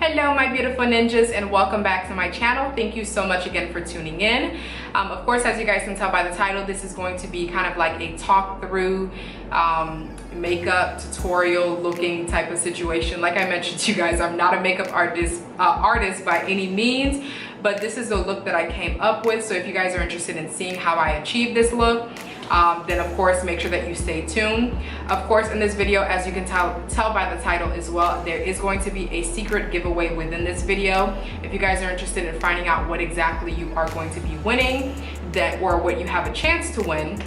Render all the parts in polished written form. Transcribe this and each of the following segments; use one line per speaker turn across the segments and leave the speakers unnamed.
Hello my beautiful ninjas, and welcome back to my channel. Thank you so much again for tuning in. Of course, as you guys can tell by the title, this is going to be kind of like a talk through makeup tutorial looking type of situation. Like I mentioned to you guys, I'm not a makeup artist by any means, but this is the look that I came up with. So if you guys are interested in seeing how I achieved this look, then of course make sure that you stay tuned. Of course, in this video, as you can tell by the title as well, there is going to be a secret giveaway within this video. If you guys are interested in finding out what exactly you are going to be winning, or what you have a chance to win,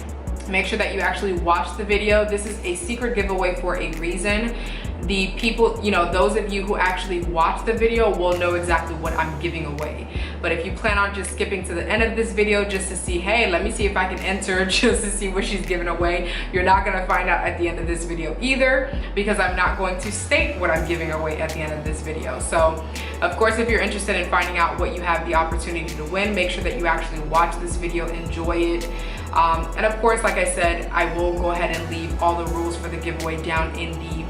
make sure that you actually watch the video. This is a secret giveaway for a reason. The people, those of you who actually watch the video will know exactly what I'm giving away. But if you plan on just skipping to the end of this video just to see, hey, let me see if I can enter just to see what she's giving away, you're not gonna find out at the end of this video either, because I'm not going to state what I'm giving away at the end of this video. So of course, if you're interested in finding out what you have the opportunity to win, make sure that you actually watch this video, enjoy it. And of course, like I said, I will go ahead and leave all the rules for the giveaway down in the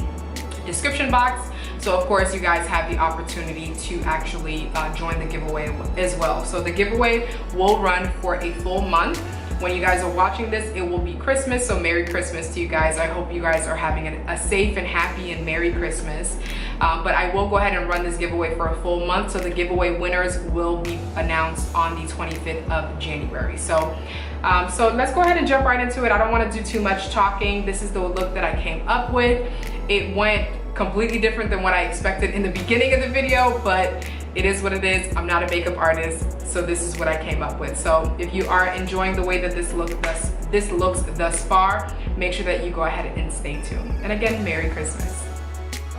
description box. So of course you guys have the opportunity to actually join the giveaway as well. So the giveaway will run for a full month. When you guys are watching this, it will be Christmas, so Merry Christmas to you guys. I hope you guys are having a safe and happy and Merry Christmas. But I will go ahead and run this giveaway for a full month, so the giveaway winners will be announced on the 25th of January. So let's go ahead and jump right into it. I don't want to do too much talking. This is the look that I came up with. It went completely different than what I expected in the beginning of the video, but it is what it is. I'm not a makeup artist, so this is what I came up with. So if you are enjoying the way that this looks thus far, make sure that you go ahead and stay tuned. And again, Merry Christmas.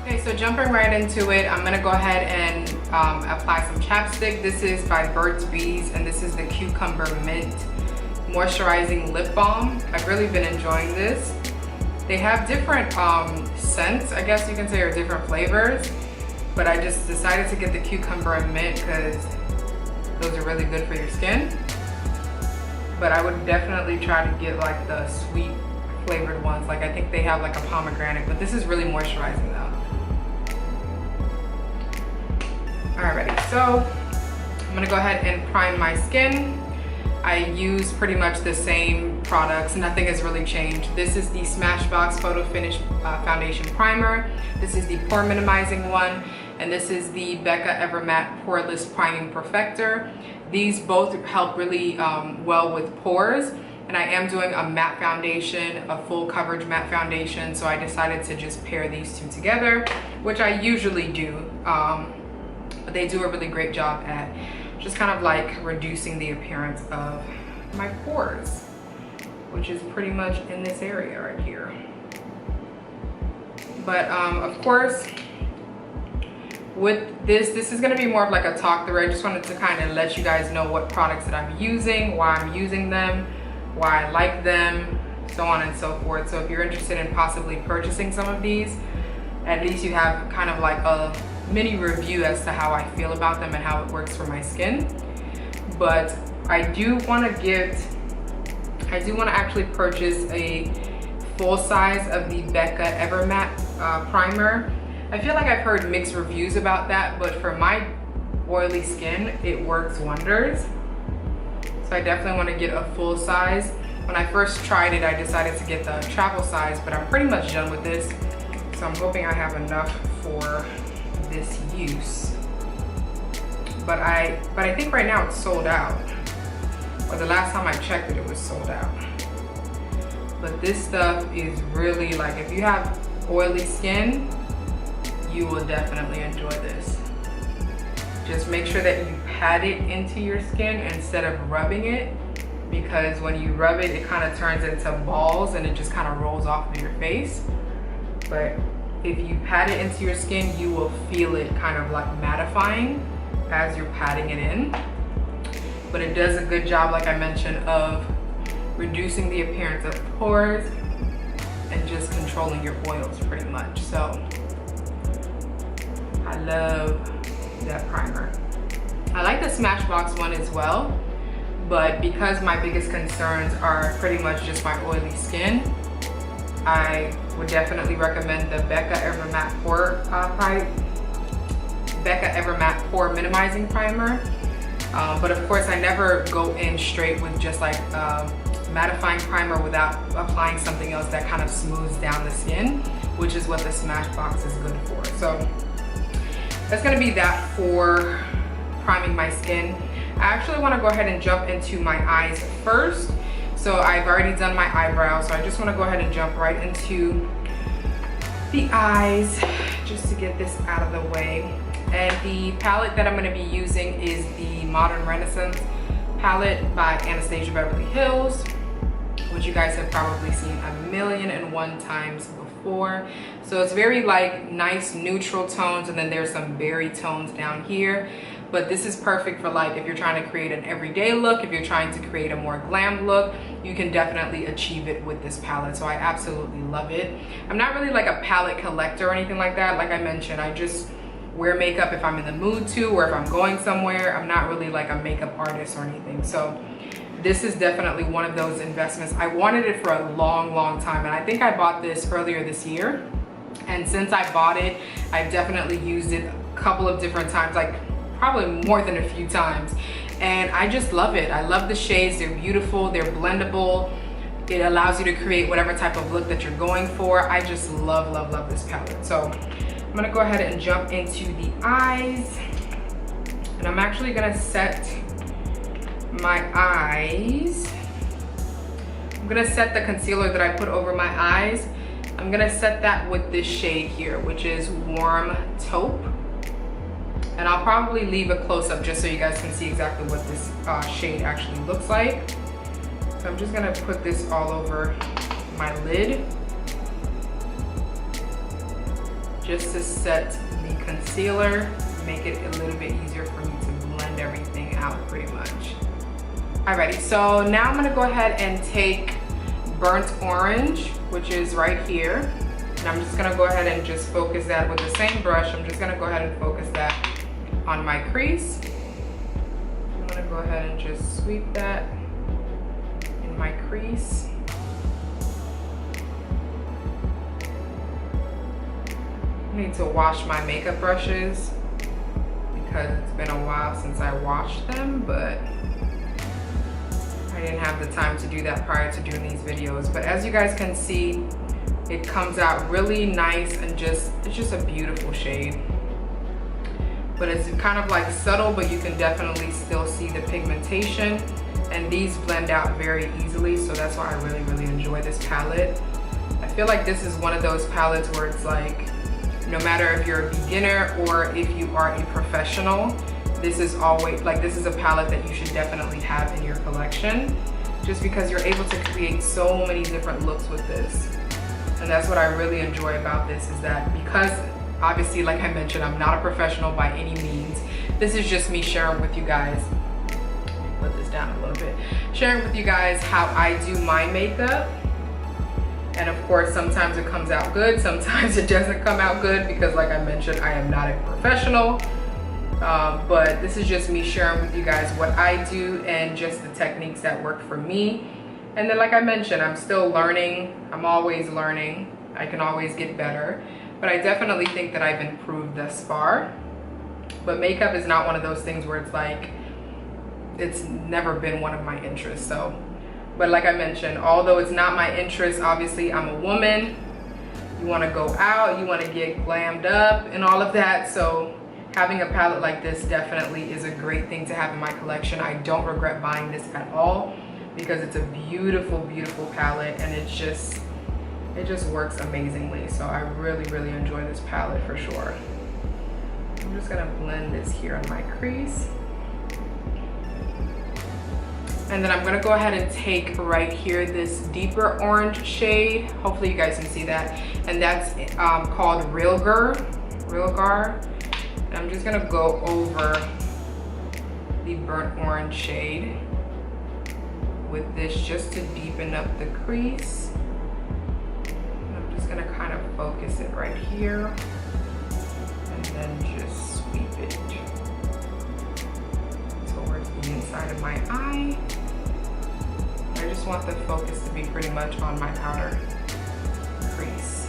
Okay, so jumping right into it, I'm gonna go ahead and apply some chapstick. This is by Burts, and this is the Cucumber Mint Moisturizing Lip Balm. I've really been enjoying this. They have different scents, I guess you can say, or different flavors, but I just decided to get the cucumber and mint because those are really good for your skin. But I would definitely try to get like the sweet flavored ones. Like I think they have like a pomegranate, but this is really moisturizing though. Alrighty, so I'm gonna go ahead and prime my skin. I use pretty much the same products. Nothing has really changed. This is the Smashbox Photo Finish Foundation Primer. This is the Pore Minimizing one. And this is the Becca Evermatte Poreless Priming Perfector. These both help really well with pores. And I am doing a matte foundation, a full coverage matte foundation. So I decided to just pair these two together, which I usually do. But they do a really great job at just kind of like reducing the appearance of my pores, which is pretty much in this area right here. But of course, with this is going to be more of like a talk through. I just wanted to kind of let you guys know what products that I'm using, why I'm using them, why I like them, so on and so forth. So if you're interested in possibly purchasing some of these, at least you have kind of like a mini review as to how I feel about them and how it works for my skin. But I do want to actually purchase a full size of the Becca Evermatte primer. I feel like I've heard mixed reviews about that, but for my oily skin, it works wonders. So I definitely want to get a full size. When I first tried it, I decided to get the travel size, but I'm pretty much done with this. So I'm hoping I have enough for this use. But I think right now it's sold out. Or the last time I checked it, it was sold out. But this stuff is really, like, if you have oily skin, you will definitely enjoy this. Just make sure that you pat it into your skin instead of rubbing it, because when you rub it, it kind of turns into balls and it just kind of rolls off of your face. But if you pat it into your skin, you will feel it kind of like mattifying as you're patting it in. But it does a good job, like I mentioned, of reducing the appearance of pores and just controlling your oils pretty much. So I love that primer. I like the Smashbox one as well, but because my biggest concerns are pretty much just my oily skin, I would definitely recommend the Becca Evermatte Becca Ever Matte Pore Minimizing Primer. But of course, I never go in straight with just like mattifying primer without applying something else that kind of smooths down the skin, which is what the Smashbox is good for. So that's gonna be that for priming my skin. I actually wanna go ahead and jump into my eyes first. So I've already done my eyebrows, so I just wanna go ahead and jump right into the eyes just to get this out of the way. And the palette that I'm gonna be using is the Modern Renaissance palette by Anastasia Beverly Hills, which you guys have probably seen 1,000,001 times before. So it's very like nice neutral tones, and then there's some berry tones down here. But this is perfect for like if you're trying to create an everyday look, if you're trying to create a more glam look, you can definitely achieve it with this palette. So I absolutely love it. I'm not really like a palette collector or anything like that. Like I mentioned, I just wear makeup if I'm in the mood to, or if I'm going somewhere. I'm not really like a makeup artist or anything. So this is definitely one of those investments. I wanted it for a long time, and I think I bought this earlier this year. And since I bought it, I've definitely used it a couple of different times, like probably more than a few times. And I just love it. I love the shades. They're beautiful, they're blendable. It allows you to create whatever type of look that you're going for. I just love this palette. So I'm gonna go ahead and jump into the eyes. And I'm actually gonna set my eyes. I'm gonna set the concealer that I put over my eyes. I'm gonna set that with this shade here, which is Warm Taupe. And I'll probably leave a close-up just so you guys can see exactly what this shade actually looks like. So I'm just gonna put this all over my lid, just to set the concealer, make it a little bit easier for me to blend everything out pretty much. Alrighty, so now I'm gonna go ahead and take Burnt Orange, which is right here. And I'm just gonna go ahead and just focus that with the same brush. I'm just gonna go ahead and focus that on my crease. I'm gonna go ahead and just sweep that in my crease. I need to wash my makeup brushes because it's been a while since I washed them, but I didn't have the time to do that prior to doing these videos. But as you guys can see, it comes out really nice and it's just a beautiful shade. But it's kind of like subtle, but you can definitely still see the pigmentation. And these blend out very easily, so that's why I really enjoy this palette. I feel like this is one of those palettes where it's like, no matter if you're a beginner or if you are a professional, this is always like, this is a palette that you should definitely have in your collection, just because you're able to create so many different looks with this. And that's what I really enjoy about this, is that because obviously, like I mentioned, I'm not a professional by any means. This is just me sharing with you guys, put this down a little bit, sharing with you guys how I do my makeup. And of course, sometimes it comes out good, sometimes it doesn't come out good, because like I mentioned, I am not a professional. But this is just me sharing with you guys what I do and just the techniques that work for me. And then like I mentioned, I'm still learning. I'm always learning. I can always get better. But I definitely think that I've improved thus far. But makeup is not one of those things where it's like, it's never been one of my interests. So, but like I mentioned, although it's not my interest, obviously I'm a woman. You want to go out, you want to get glammed up and all of that. So having a palette like this definitely is a great thing to have in my collection. I don't regret buying this at all, because it's a beautiful palette, and it just works amazingly. So I really enjoy this palette for sure. I'm just gonna blend this here on my crease, and then I'm gonna go ahead and take right here this deeper orange shade. Hopefully you guys can see that, and that's called Realgar. And I'm just gonna go over the burnt orange shade with this, just to deepen up the crease. And I'm just gonna kind of focus it right here, and then just sweep it towards the inside of my eye. I just want the focus to be pretty much on my outer crease.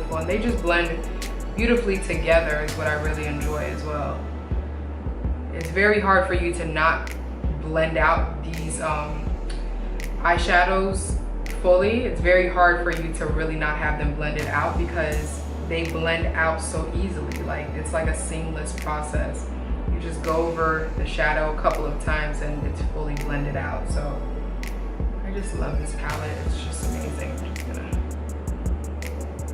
beautiful, and they just blend beautifully together is what I really enjoy as well. It's very hard for you to not blend out these eyeshadows fully. It's very hard for you to really not have them blended out because they blend out so easily. Like, it's like a seamless process. You just go over the shadow a couple of times and it's fully blended out. So I just love this palette. It's just amazing. I'm just gonna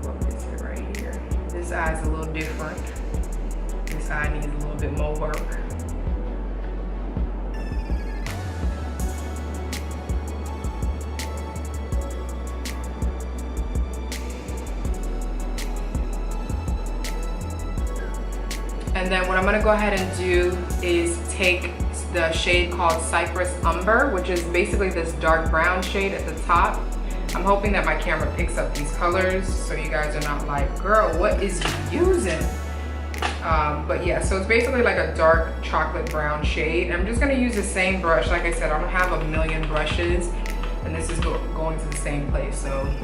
focus it right here. This eye's a little different. This eye needs a little bit more work. And then what I'm gonna go ahead and do is take the shade called Cypress Umber, which is basically this dark brown shade at the top. I'm hoping that my camera picks up these colors so you guys are not like, girl, what is you using? But yeah, so it's basically like a dark chocolate brown shade. I'm just gonna use the same brush. Like I said, I don't have a million brushes, and this is going to the same place. So I'm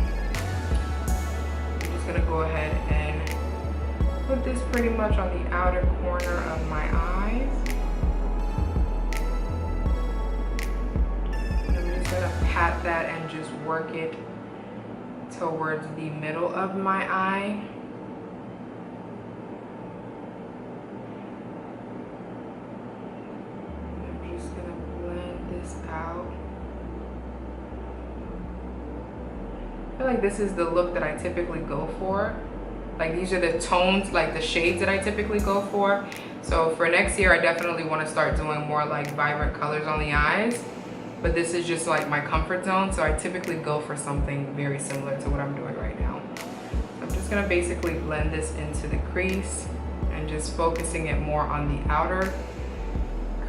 just gonna go ahead and put this pretty much on the outer corner of my eyes. I'm just gonna pat that and just work it towards the middle of my eye. I'm just gonna blend this out. I feel like this is the look that I typically go for. Like, these are the tones, like the shades that I typically go for. So for next year, I definitely want to start doing more like vibrant colors on the eyes. But this is just like my comfort zone. So I typically go for something very similar to what I'm doing right now. So I'm just gonna basically blend this into the crease and just focusing it more on the outer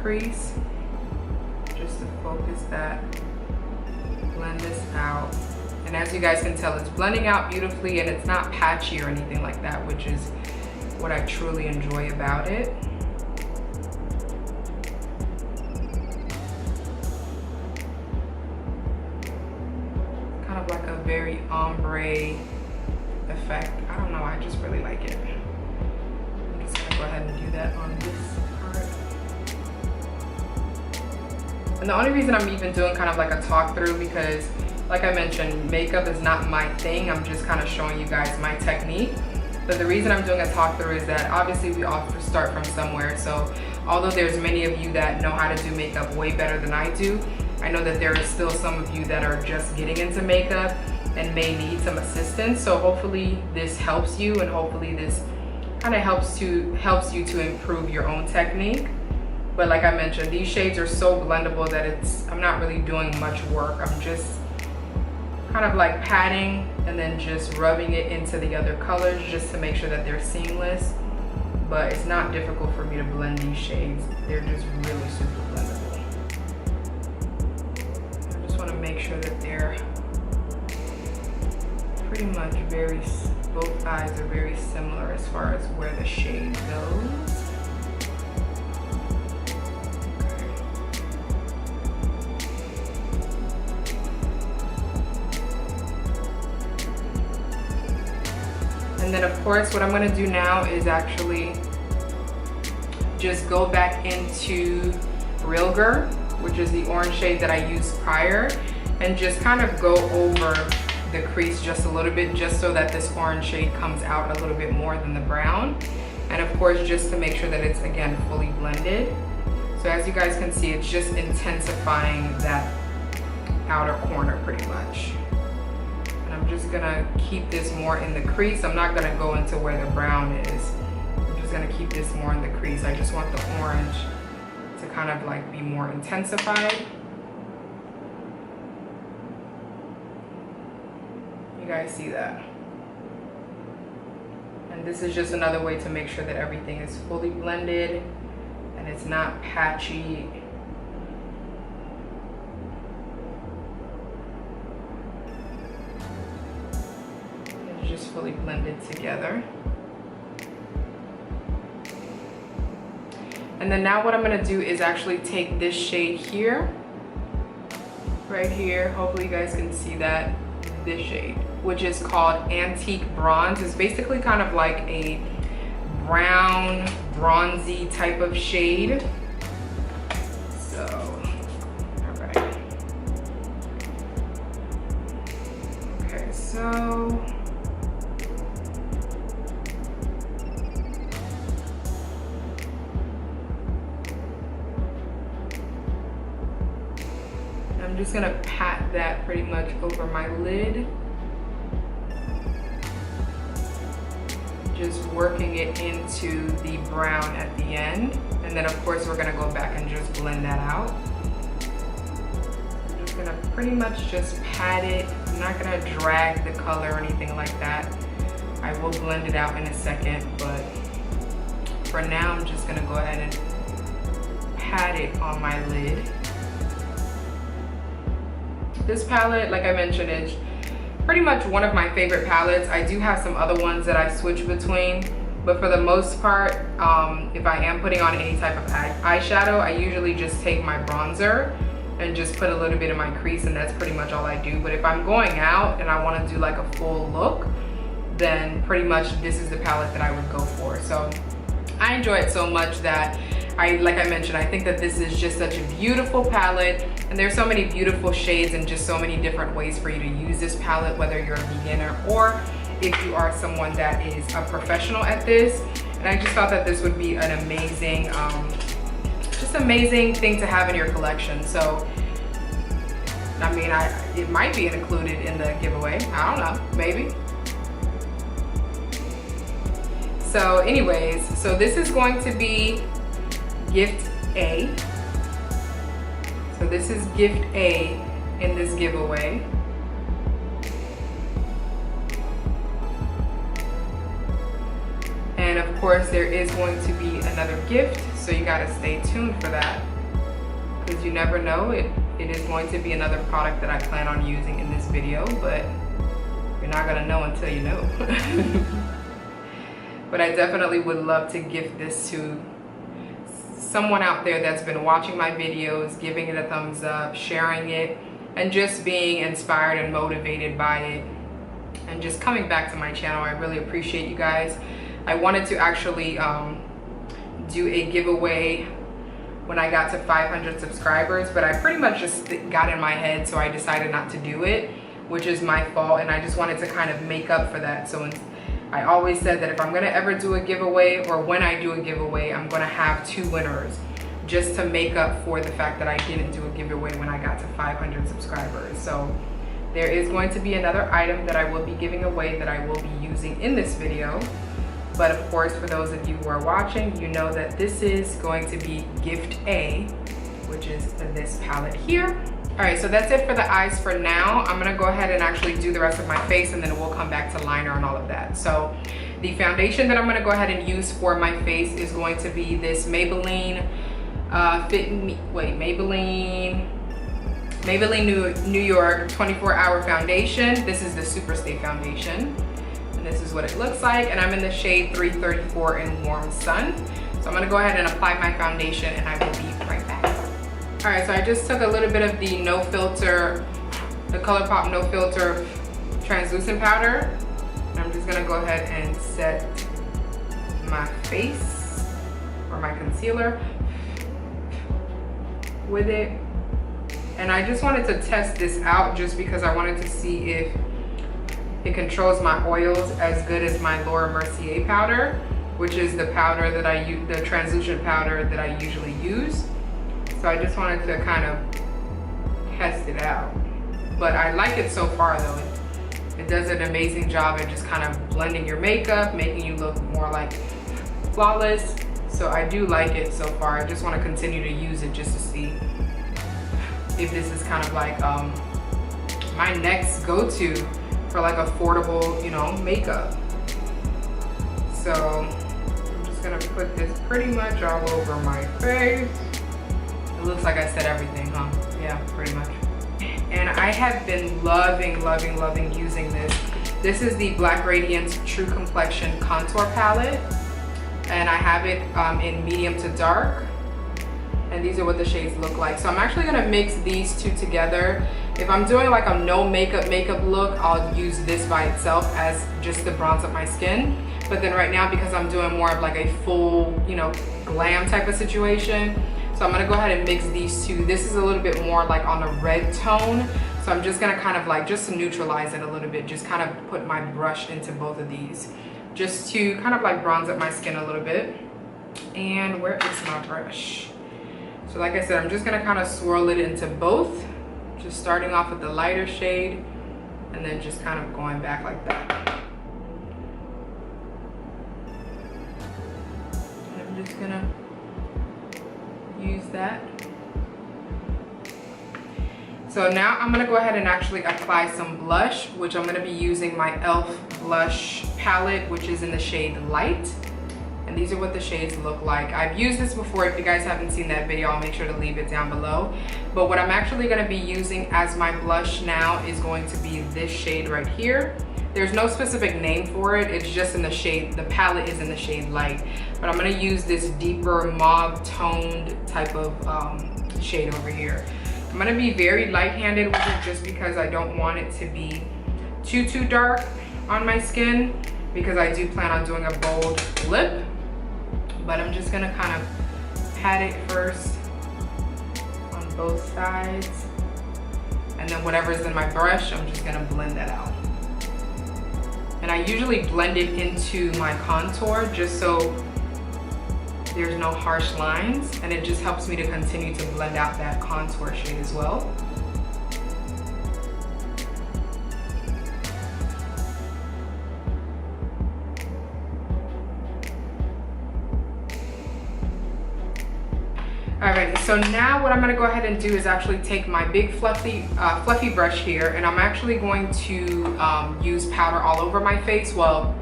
crease. Just to focus that, blend this out. And as you guys can tell, it's blending out beautifully and it's not patchy or anything like that, which is what I truly enjoy about it. Kind of like a very ombre effect. I don't know, I just really like it. I'm just gonna go ahead and do that on this part. And the only reason I'm even doing kind of like a talk through, because like I mentioned, makeup is not my thing. I'm just kind of showing you guys my technique. But the reason I'm doing a talk through is that obviously we all start from somewhere. So although there's many of you that know how to do makeup way better than I do, I know that there are still some of you that are just getting into makeup and may need some assistance. So hopefully this helps you, and hopefully this kind of helps you to improve your own technique. But like I mentioned, these shades are so blendable that I'm not really doing much work. I'm just kind of like patting and then just rubbing it into the other colors just to make sure that they're seamless. But it's not difficult for me to blend these shades. They're just really super blendable. I just want to make sure that they're pretty much both eyes are very similar as far as where the shade goes. And then of course, what I'm gonna do now is actually just go back into Real Girl, which is the orange shade that I used prior, and just kind of go over the crease just a little bit, just so that this orange shade comes out a little bit more than the brown. And of course, just to make sure that it's, again, fully blended. So as you guys can see, it's just intensifying that outer corner pretty much. I'm just gonna keep this more in the crease. I'm not gonna go into where the brown is. I'm just gonna keep this more in the crease. I just want the orange to kind of like be more intensified. You guys see that? And this is just another way to make sure that everything is fully blended and it's not patchy. Just fully blended together. And then now what I'm going to do is actually take this shade here, right here. Hopefully you guys can see that. this shade, which is called Antique Bronze. It's basically kind of like a brown, bronzy type of shade. So, all right. Okay, so I'm just gonna pat that pretty much over my lid. Just working it into the brown at the end. And then of course we're gonna go back and just blend that out. I'm just gonna pretty much just pat it. I'm not gonna drag the color or anything like that. I will blend it out in a second, but for now I'm just gonna go ahead and pat it on my lid. This palette, like I mentioned, is pretty much one of my favorite palettes. I do have some other ones that I switch between, but for the most part, if I am putting on any type of eyeshadow, I usually just take my bronzer and just put a little bit in my crease, and that's pretty much all I do. But if I'm going out and I want to do like a full look, then pretty much this is the palette that I would go for. So I enjoy it so much that like I mentioned, I think that this is just such a beautiful palette, and there's so many beautiful shades and just so many different ways for you to use this palette, whether you're a beginner or if you are someone that is a professional at this. And I just thought that this would be an amazing, just amazing thing to have in your collection. So, I mean, it might be included in the giveaway. I don't know, maybe. So anyways, so this is going to be gift A. So this is gift A in this giveaway. And of course there is going to be another gift, so you gotta stay tuned for that, because you never know, it is going to be another product that I plan on using in this video, but you're not gonna know until you know. But I definitely would love to gift this to someone out there that's been watching my videos, giving it a thumbs up, sharing it, and just being inspired and motivated by it, and just coming back to my channel. I really appreciate you guys. I wanted to actually do a giveaway when I got to 500 subscribers, but I pretty much just got in my head, so I decided not to do it, which is my fault, and I just wanted to kind of make up for that. So I always said that if I'm gonna ever do a giveaway, or when I do a giveaway, I'm gonna have 2 winners, just to make up for the fact that I didn't do a giveaway when I got to 500 subscribers. So there is going to be another item that I will be giving away that I will be using in this video. But of course, for those of you who are watching, you know that this is going to be gift A, which is this palette here. All right, so that's it for the eyes for now. I'm gonna go ahead and actually do the rest of my face, and then we'll come back to liner and all of that. So the foundation that I'm gonna go ahead and use for my face is going to be this Maybelline Maybelline New York 24-hour foundation. This is the Superstay foundation, and this is what it looks like. And I'm in the shade 334 in Warm Sun. So I'm gonna go ahead and apply my foundation, and I will be right back. All right, so I just took a little bit of the No Filter, the Colourpop No Filter translucent powder. I'm just gonna go ahead and set my face, or my concealer, with it. And I just wanted to test this out just because I wanted to see if it controls my oils as good as my Laura Mercier powder, which is the powder that I use, the translucent powder that I usually use. So I just wanted to kind of test it out. But I like it so far though. It does an amazing job at just kind of blending your makeup, making you look more like flawless. So I do like it so far. I just want to continue to use it just to see if this is kind of like my next go-to for like affordable, you know, makeup. So I'm just gonna put this pretty much all over my face. It looks like I said everything, huh? Yeah, pretty much. And I have been loving using this. This is the Black Radiance True Complexion Contour Palette. And I have it in medium to dark. And these are what the shades look like. So I'm actually gonna mix these two together If I'm doing like a no makeup look, I'll use this by itself as just to bronze up my skin. But then right now, because I'm doing more of like a full, you know, glam type of situation, so I'm gonna go ahead and mix these two. This is a little bit more like on a red tone. So I'm just gonna kind of like, just to neutralize it a little bit, just kind of put my brush into both of these, just to kind of like bronze up my skin a little bit. And where is my brush? So like I said, I'm just gonna kind of swirl it into both, just starting off with the lighter shade and then just kind of going back like that. And I'm just gonna use that. So now I'm gonna go ahead and actually apply some blush, which I'm gonna be using my e.l.f. blush palette, which is in the shade Light. And these are what the shades look like. I've used this before. If you guys haven't seen that video, I'll make sure to leave it down below. But what I'm actually gonna be using as my blush now is going to be this shade right here. There's no specific name for it. It's just in the shade, the palette is in the shade Light. But I'm gonna use this deeper mauve toned type of shade over here. I'm gonna be very light-handed with it just because I don't want it to be too dark on my skin, because I do plan on doing a bold lip. But I'm just gonna kind of pat it first on both sides. And then whatever's in my brush, I'm just gonna blend that out. And I usually blend it into my contour just so there's no harsh lines, and it just helps me to continue to blend out that contour shade as well. Alrighty, so now what I'm gonna go ahead and do is actually take my big fluffy brush here, and I'm actually going to use powder all over my face. Well,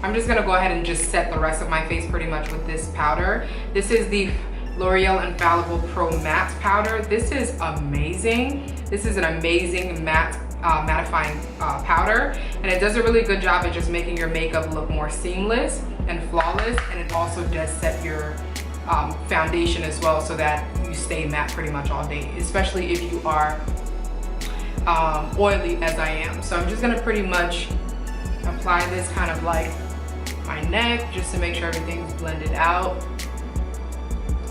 I'm just gonna go ahead and just set the rest of my face pretty much with this powder. This is the L'Oreal Infallible Pro Matte Powder. This is amazing. This is an amazing matte mattifying powder, and it does a really good job at just making your makeup look more seamless and flawless, and it also does set your foundation as well, so that you stay matte pretty much all day, especially if you are oily as I am. So I'm just gonna pretty much apply this kind of like my neck, just to make sure everything's blended out.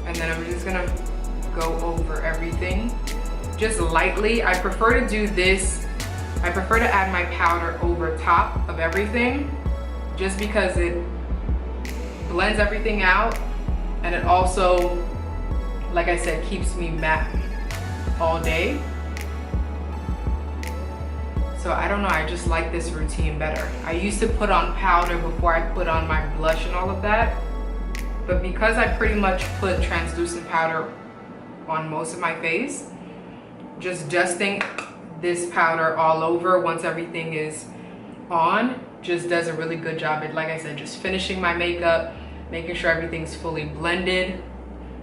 And then I'm just gonna go over everything just lightly. I prefer to do this, I prefer to add my powder over top of everything, just because it blends everything out, and it also, like I said, keeps me matte all day. So I don't know, I just like this routine better. I used to put on powder before I put on my blush and all of that, but because I pretty much put translucent powder on most of my face, just dusting this powder all over once everything is on just does a really good job at, like I said, just finishing my makeup, making sure everything's fully blended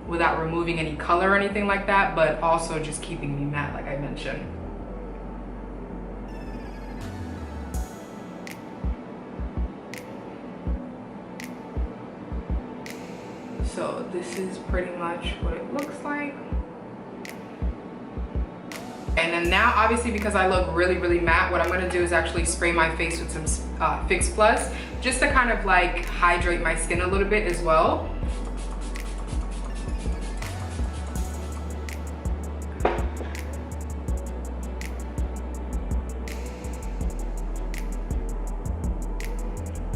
without removing any color or anything like that, but also just keeping me matte, like I mentioned. So this is pretty much what it looks like. And then now, obviously, because I look really matte, what I'm gonna do is actually spray my face with some Fix Plus, just to kind of like hydrate my skin a little bit as well.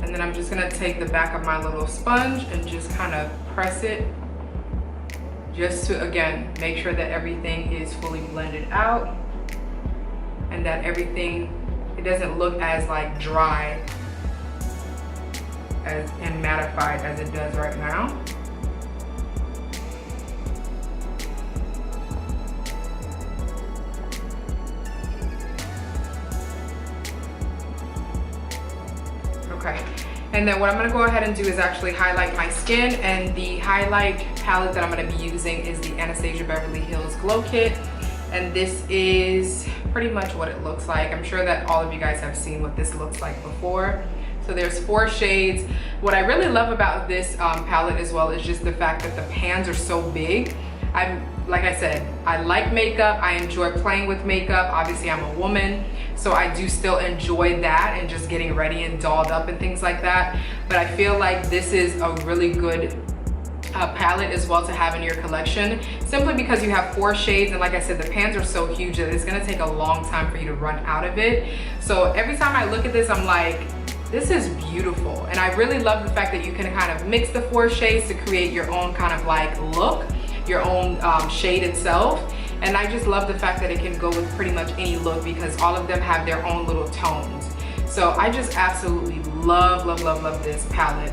And then I'm just gonna take the back of my little sponge and just kind of press it, just to, again, make sure that everything is fully blended out and that everything, it doesn't look as like dry as and mattified as it does right now. Okay. And then what I'm gonna go ahead and do is actually highlight my skin, and the highlight palette that I'm gonna be using is the Anastasia Beverly Hills Glow Kit. And this is pretty much what it looks like. I'm sure that all of you guys have seen what this looks like before. So there's 4 shades. What I really love about this palette as well is just the fact that the pans are so big. like I said, I like makeup. I enjoy playing with makeup. Obviously, I'm a woman, so I do still enjoy that and just getting ready and dolled up and things like that. But I feel like this is a really good palette as well to have in your collection, simply because you have 4 shades, and like I said, the pans are so huge that it's gonna take a long time for you to run out of it. So every time I look at this, I'm like, this is beautiful. And I really love the fact that you can kind of mix the 4 shades to create your own kind of like look, your own shade itself. And I just love the fact that it can go with pretty much any look because all of them have their own little tones. So I just absolutely love, love, love, love this palette.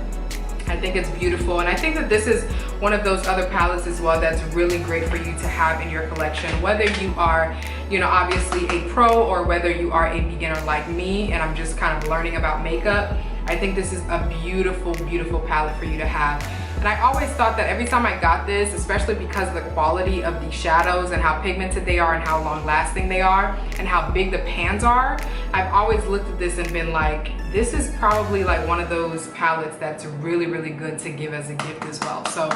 I think it's beautiful, and I think that this is one of those other palettes as well that's really great for you to have in your collection, whether you are, you know, obviously a pro, or whether you are a beginner like me and I'm just kind of learning about makeup. I think this is a beautiful, beautiful palette for you to have. And I always thought that every time I got this, especially because of the quality of the shadows and how pigmented they are and how long lasting they are and how big the pans are, I've always looked at this and been like, this is probably like one of those palettes that's really, really good to give as a gift as well. So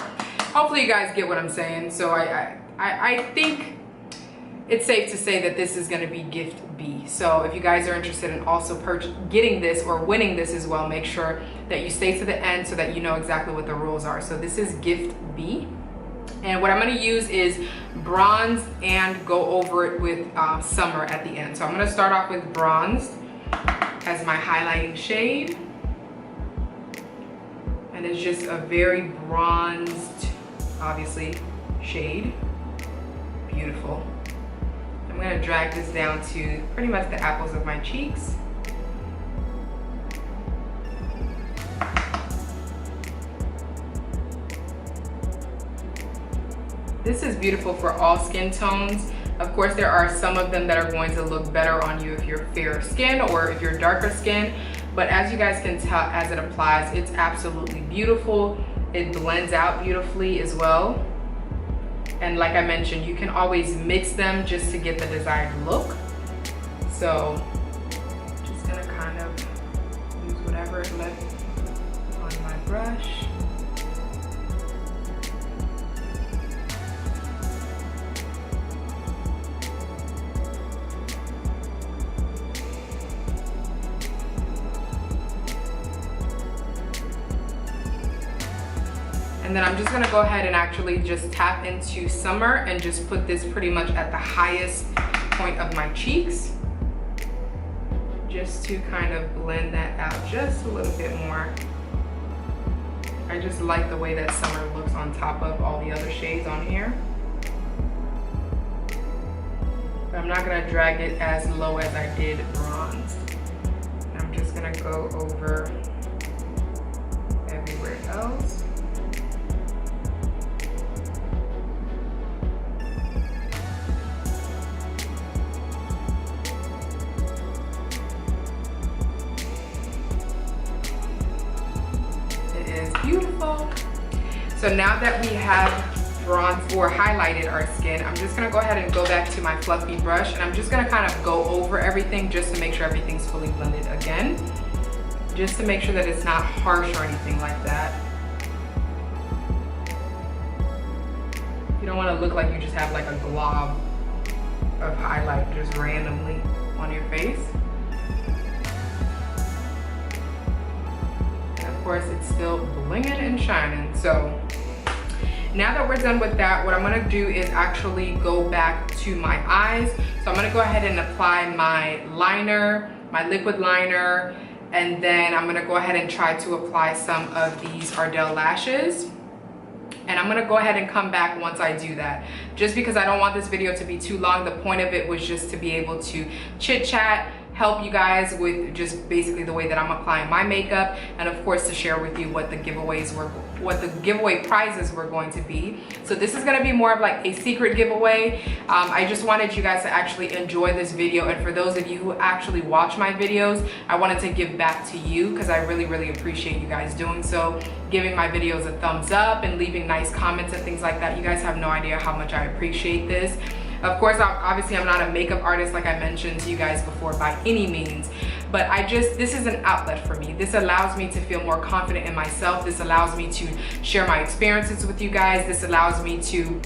hopefully you guys get what I'm saying. So I think it's safe to say that this is going to be gift B. So if you guys are interested in also getting this or winning this as well, make sure that you stay to the end so that you know exactly what the rules are. So this is gift B. And what I'm going to use is bronze and go over it with summer at the end. So I'm going to start off with bronze as my highlighting shade. And it's just a very bronzed, obviously, shade. Beautiful. I'm going to drag this down to pretty much the apples of my cheeks. This is beautiful for all skin tones. Of course, there are some of them that are going to look better on you if you're fair skin or if you're darker skin. But as you guys can tell, as it applies, it's absolutely beautiful. It blends out beautifully as well. And like I mentioned, you can always mix them just to get the desired look. So just gonna kind of use whatever is left on my brush. And then I'm just gonna go ahead and actually just tap into summer and just put this pretty much at the highest point of my cheeks, just to kind of blend that out just a little bit more. I just like the way that summer looks on top of all the other shades on here. But I'm not gonna drag it as low as I did bronze. I'm just gonna go over everywhere else. Beautiful. So now that we have bronzed or highlighted our skin, I'm just gonna go ahead and go back to my fluffy brush, and I'm just gonna kind of go over everything just to make sure everything's fully blended again, just to make sure that it's not harsh or anything like that. You don't want to look like you just have like a glob of highlight just randomly on your face. Of course, it's still blinging and shining. So now that we're done with that, what I'm gonna do is actually go back to my eyes. So I'm gonna go ahead and apply my liner, my liquid liner, and then I'm gonna go ahead and try to apply some of these Ardell lashes. And I'm gonna go ahead and come back once I do that, just because I don't want this video to be too long. The point of it was just to be able to chit chat, help you guys with just basically the way that I'm applying my makeup, and of course to share with you what the giveaways were, what the giveaway prizes were going to be. So this is going to be more of like a secret giveaway. I just wanted you guys to actually enjoy this video, and for those of you who actually watch my videos, I wanted to give back to you because I really, really appreciate you guys doing so, giving my videos a thumbs up and leaving nice comments and things like that. You guys have no idea how much I appreciate this. Of course, obviously I'm not a makeup artist like I mentioned to you guys before by any means, but this is an outlet for me. This allows me to feel more confident in myself. This allows me to share my experiences with you guys. This allows me to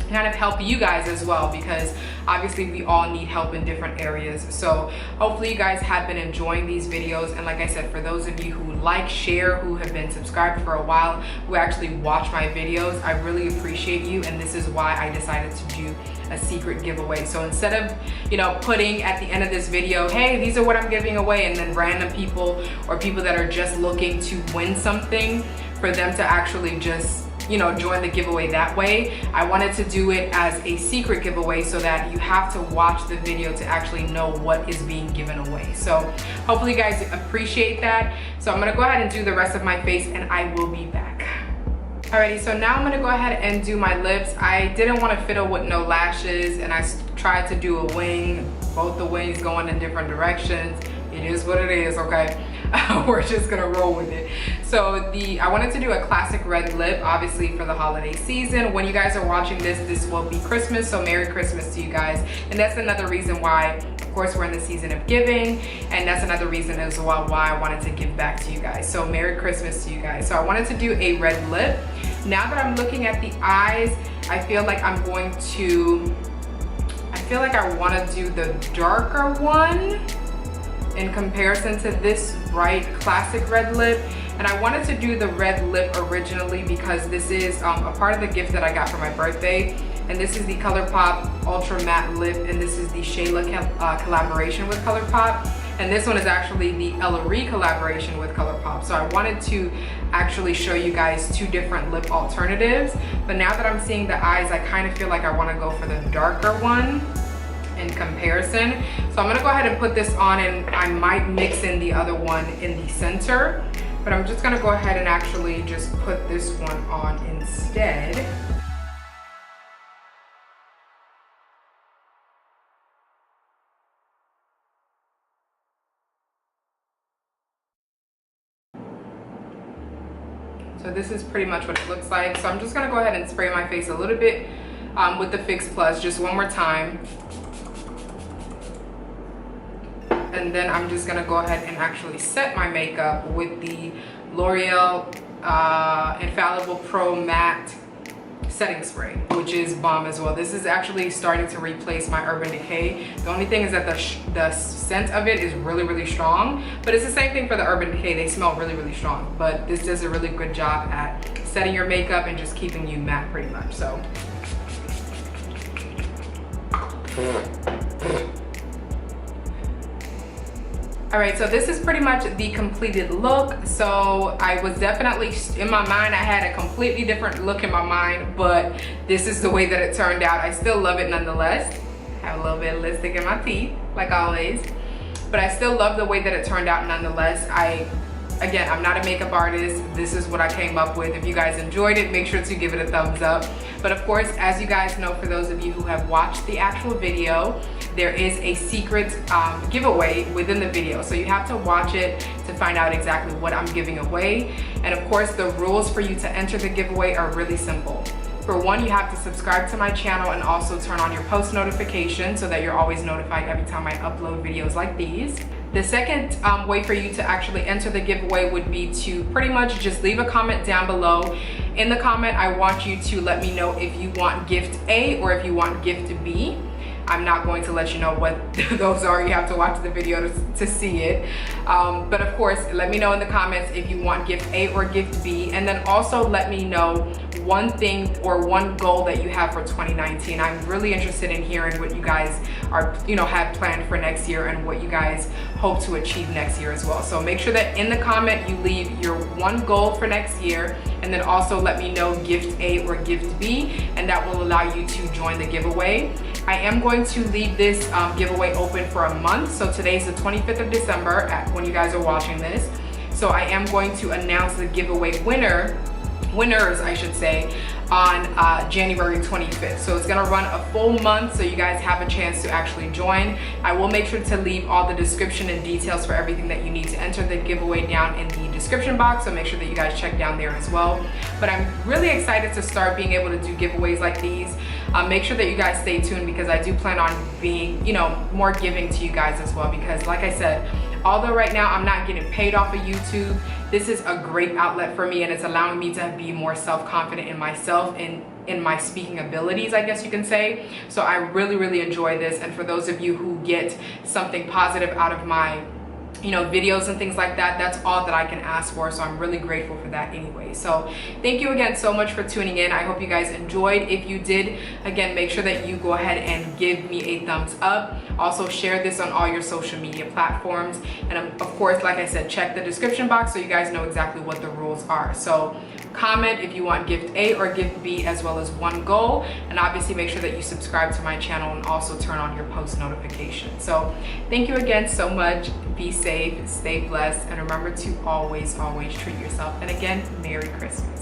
kind of help you guys as well, because obviously we all need help in different areas. So hopefully you guys have been enjoying these videos, and like I said, for those of you who like, share, who have been subscribed for a while, who actually watch my videos, I really appreciate you, and this is why I decided to do a secret giveaway. So instead of, you know, putting at the end of this video, hey, these are what I'm giving away, and then random people or people that are just looking to win something, for them to actually just, you know, join the giveaway that way, I wanted to do it as a secret giveaway so that you have to watch the video to actually know what is being given away. So hopefully you guys appreciate that. So I'm gonna go ahead and do the rest of my face, and I will be back. Alrighty, so now I'm gonna go ahead and do my lips. I didn't want to fiddle with no lashes, and I tried to do a wing, both the wings going in different directions. It is what it is, okay? We're just gonna roll with it. So I wanted to do a classic red lip, obviously for the holiday season. When you guys are watching this, this will be Christmas, so Merry Christmas to you guys. And that's another reason why, of course, we're in the season of giving, and that's another reason as well why I wanted to give back to you guys. So Merry Christmas to you guys. So I wanted to do a red lip. Now that I'm looking at the eyes, I feel like I want to do the darker one in comparison to this bright classic red lip. And I wanted to do the red lip originally because this is a part of the gift that I got for my birthday, and this is the Colourpop Ultra Matte Lip, and this is the Shayla collaboration with Colourpop, and this one is actually the Ellarie collaboration with Colourpop. So I wanted to actually show you guys two different lip alternatives, but now that I'm seeing the eyes, I kind of feel like I want to go for the darker one in comparison. So I'm gonna go ahead and put this on, and I might mix in the other one in the center, but I'm just gonna go ahead and actually just put this one on instead. So this is pretty much what it looks like. So I'm just gonna go ahead and spray my face a little bit with the Fix Plus just one more time. And then I'm just gonna go ahead and actually set my makeup with the L'Oreal Infallible Pro Matte Setting Spray, which is Balm as well. This is actually starting to replace my Urban Decay. The only thing is that the scent of it is really, really strong, but it's the same thing for the Urban Decay. They smell really, really strong, but this does a really good job at setting your makeup and just keeping you matte pretty much. So. All right, so this is pretty much the completed look. So I was definitely, in my mind, I had a completely different look in my mind, but this is the way that it turned out. I still love it nonetheless. I have a little bit of lipstick in my teeth, like always, but I still love the way that it turned out nonetheless. Again, I'm not a makeup artist. This is what I came up with. If you guys enjoyed it, make sure to give it a thumbs up. But of course, as you guys know, for those of you who have watched the actual video, there is a secret giveaway within the video. So you have to watch it to find out exactly what I'm giving away. And of course, the rules for you to enter the giveaway are really simple. For one, you have to subscribe to my channel and also turn on your post notifications so that you're always notified every time I upload videos like these. The second way for you to actually enter the giveaway would be to pretty much just leave a comment down below. In the comment, I want you to let me know if you want gift A or if you want gift B. I'm not going to let you know what those are. You have to watch the video to see it. But of course, let me know in the comments if you want gift A or gift B. And then also let me know one thing or one goal that you have for 2019. I'm really interested in hearing what you guys are, have planned for next year and what you guys hope to achieve next year as well. So make sure that in the comment you leave your one goal for next year, and then also let me know gift A or gift B, and that will allow you to join the giveaway. I am going to leave this giveaway open for a month. So today's the 25th of December when you guys are watching this. So I am going to announce the giveaway winners, I should say, on January 25th. So it's gonna run a full month, so you guys have a chance to actually join. I will make sure to leave all the description and details for everything that you need to enter the giveaway down in the description box, so make sure that you guys check down there as well. But I'm really excited to start being able to do giveaways like these. Make sure that you guys stay tuned, because I do plan on being, more giving to you guys as well, because like I said, Although right now I'm not getting paid off of YouTube, this is a great outlet for me, and it's allowing me to be more self-confident in myself and in my speaking abilities, I guess you can say. So I really enjoy this. And for those of you who get something positive out of my videos and things like that, that's all that I can ask for. So I'm really grateful for that anyway. So thank you again so much for tuning in. I hope you guys enjoyed. If you did, again, make sure that you go ahead and give me a thumbs up. Also share this on all your social media platforms, and of course, like I said, check the description box so you guys know exactly what the rules are. So comment if you want gift A or gift B, as well as one goal, and obviously make sure that you subscribe to my channel and also turn on your post notifications. So thank you again so much. Be safe, stay blessed, and remember to always treat yourself. And again, Merry Christmas.